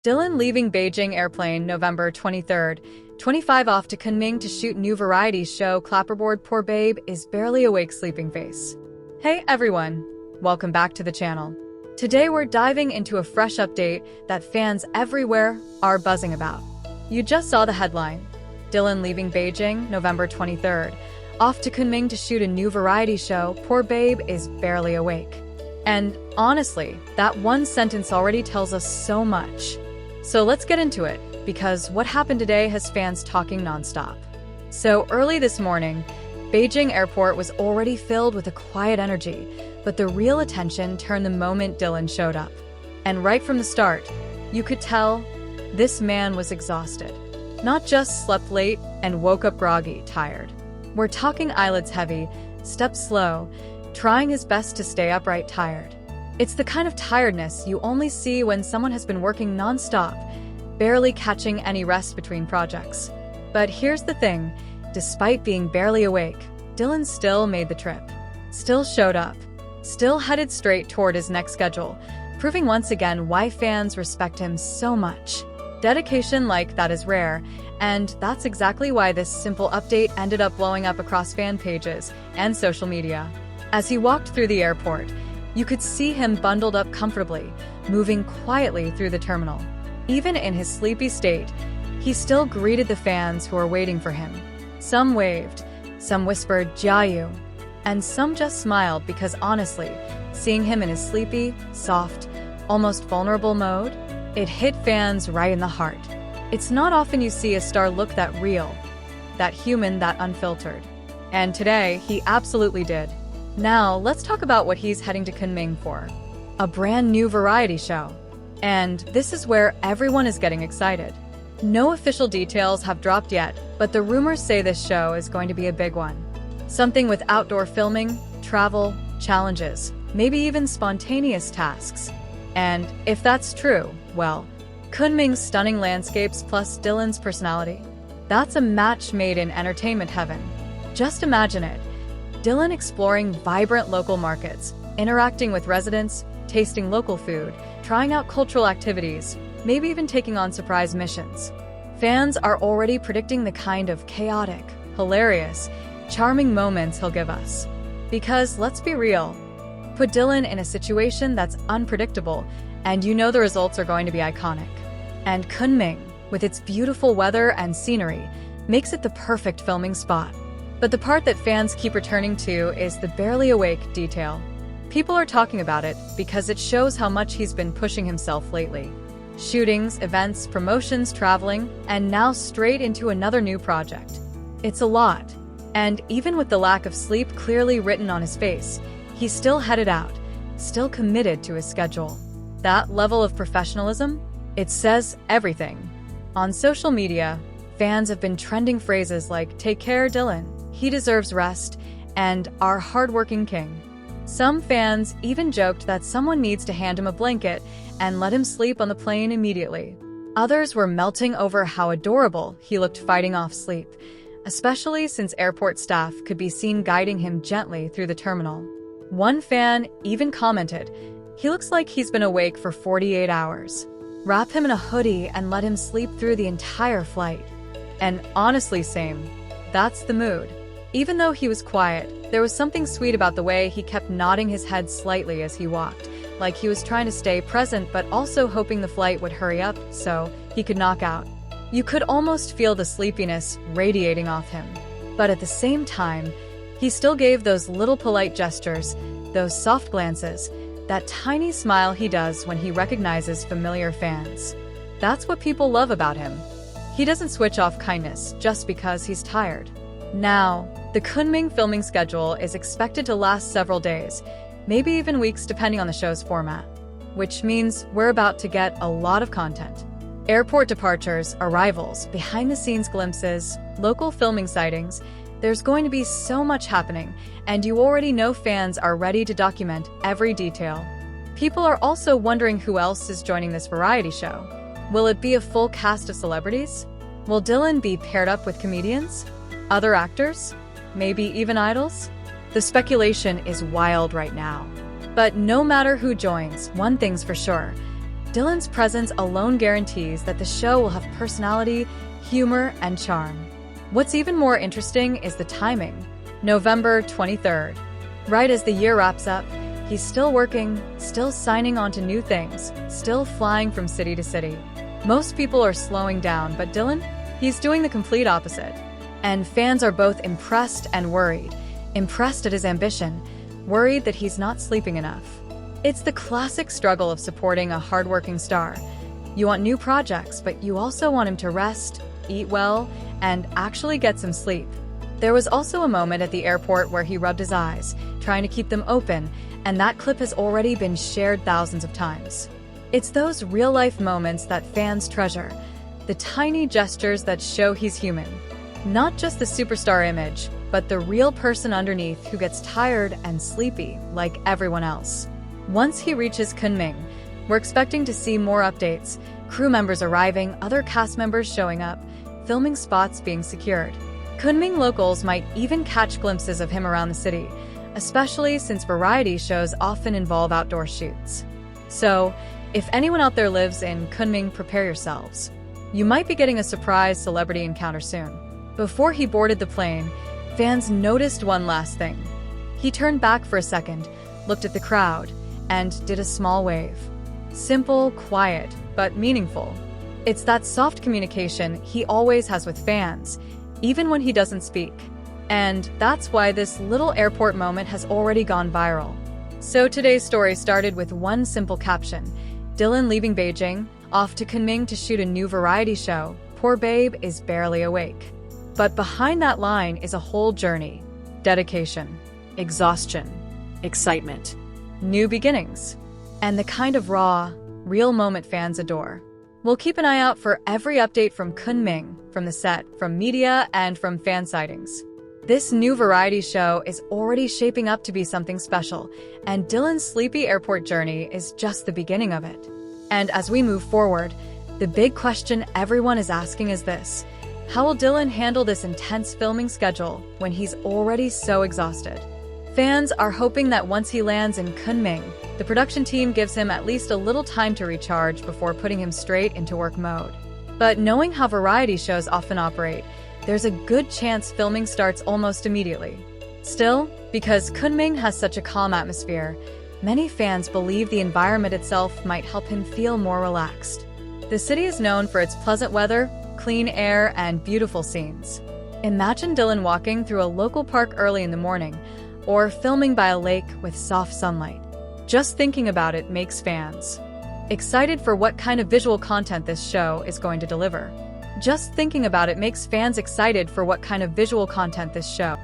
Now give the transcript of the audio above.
Dylan leaving Beijing airplane November 23rd, 25 off to Kunming to shoot new variety show Clapperboard Poor Babe is barely awake sleeping face. Hey everyone, welcome back to the channel. Today we're diving into a fresh update that fans everywhere are buzzing about. You just saw the headline. Dylan leaving Beijing November 23rd, off to Kunming to shoot a new variety show Poor Babe is barely awake. And honestly, that one sentence already tells us so much. So let's get into it, because what happened today has fans talking nonstop. So early this morning, Beijing Airport was already filled with a quiet energy, but the real attention turned the moment Dylan showed up. And right from the start, you could tell this man was exhausted. Not just slept late and woke up groggy, tired. We're talking eyelids heavy, steps slow, trying his best to stay upright, tired. It's the kind of tiredness you only see when someone has been working non-stop, barely catching any rest between projects. But here's the thing, despite being barely awake, Dylan still made the trip, still showed up, still headed straight toward his next schedule, proving once again why fans respect him so much. Dedication like that is rare, and that's exactly why this simple update ended up blowing up across fan pages and social media. As he walked through the airport, you could see him bundled up comfortably, moving quietly through the terminal. Even in his sleepy state, he still greeted the fans who were waiting for him. Some waved, some whispered "Jiayu," and some just smiled because honestly, seeing him in his sleepy, soft, almost vulnerable mode, it hit fans right in the heart. It's not often you see a star look that real, that human, that unfiltered. And today, he absolutely did. Now, let's talk about what he's heading to Kunming for. A brand new variety show. And this is where everyone is getting excited. No official details have dropped yet, but the rumors say this show is going to be a big one. Something with outdoor filming, travel, challenges, maybe even spontaneous tasks. And if that's true, well, Kunming's stunning landscapes plus Dylan's personality, that's a match made in entertainment heaven. Just imagine it. Dylan exploring vibrant local markets, interacting with residents, tasting local food, trying out cultural activities, maybe even taking on surprise missions. Fans are already predicting the kind of chaotic, hilarious, charming moments he'll give us. Because let's be real, put Dylan in a situation that's unpredictable, and you know the results are going to be iconic. And Kunming, with its beautiful weather and scenery, makes it the perfect filming spot. But the part that fans keep returning to is the barely awake detail. People are talking about it because it shows how much he's been pushing himself lately. Shootings, events, promotions, traveling, and now straight into another new project. It's a lot. And even with the lack of sleep clearly written on his face, he's still headed out, still committed to his schedule. That level of professionalism, it says everything. On social media, fans have been trending phrases like "Take care, Dylan," "He deserves rest," and "Our hardworking king." Some fans even joked that someone needs to hand him a blanket and let him sleep on the plane immediately. Others were melting over how adorable he looked fighting off sleep, especially since airport staff could be seen guiding him gently through the terminal. One fan even commented, "He looks like he's been awake for 48 hours. Wrap him in a hoodie and let him sleep through the entire flight." And honestly, same. That's the mood. Even though he was quiet, there was something sweet about the way he kept nodding his head slightly as he walked, like he was trying to stay present but also hoping the flight would hurry up so he could knock out. You could almost feel the sleepiness radiating off him. But at the same time, he still gave those little polite gestures, those soft glances, that tiny smile he does when he recognizes familiar fans. That's what people love about him. He doesn't switch off kindness just because he's tired. Now, the Kunming filming schedule is expected to last several days, maybe even weeks depending on the show's format, which means we're about to get a lot of content. Airport departures, arrivals, behind-the-scenes glimpses, local filming sightings. There's going to be so much happening, and you already know fans are ready to document every detail. People are also wondering who else is joining this variety show. Will it be a full cast of celebrities? Will Dylan be paired up with comedians? Other actors? Maybe even idols? The speculation is wild right now. But no matter who joins, one thing's for sure. Dylan's presence alone guarantees that the show will have personality, humor, and charm. What's even more interesting is the timing. November 23rd. Right as the year wraps up, he's still working, still signing on to new things, still flying from city to city. Most people are slowing down, but Dylan, he's doing the complete opposite. And fans are both impressed and worried. Impressed at his ambition, worried that he's not sleeping enough. It's the classic struggle of supporting a hardworking star. You want new projects, but you also want him to rest, eat well, and actually get some sleep. There was also a moment at the airport where he rubbed his eyes, trying to keep them open, and that clip has already been shared thousands of times. It's those real-life moments that fans treasure, the tiny gestures that show he's human. Not just the superstar image, but the real person underneath who gets tired and sleepy like everyone else. Once he reaches Kunming, we're expecting to see more updates, crew members arriving, other cast members showing up, filming spots being secured. Kunming locals might even catch glimpses of him around the city, especially since variety shows often involve outdoor shoots. So, if anyone out there lives in Kunming, prepare yourselves. You might be getting a surprise celebrity encounter soon. Before he boarded the plane, fans noticed one last thing. He turned back for a second, looked at the crowd, and did a small wave. Simple, quiet, but meaningful. It's that soft communication he always has with fans, even when he doesn't speak. And that's why this little airport moment has already gone viral. So today's story started with one simple caption: Dylan leaving Beijing, off to Kunming to shoot a new variety show. Poor babe is barely awake. But behind that line is a whole journey. Dedication, exhaustion, excitement, new beginnings, and the kind of raw, real moment fans adore. We'll keep an eye out for every update from Kunming, from the set, from media, and from fan sightings. This new variety show is already shaping up to be something special, and Dylan's sleepy airport journey is just the beginning of it. And as we move forward, the big question everyone is asking is this: how will Dylan handle this intense filming schedule when he's already so exhausted? Fans are hoping that once he lands in Kunming, the production team gives him at least a little time to recharge before putting him straight into work mode. But knowing how variety shows often operate, there's a good chance filming starts almost immediately. Still, because Kunming has such a calm atmosphere, many fans believe the environment itself might help him feel more relaxed. The city is known for its pleasant weather, clean air, and beautiful scenes. Imagine Dylan walking through a local park early in the morning, or filming by a lake with soft sunlight. Just thinking about it makes fans excited for what kind of visual content this show is going to deliver. Just thinking about it makes fans excited for what kind of visual content this show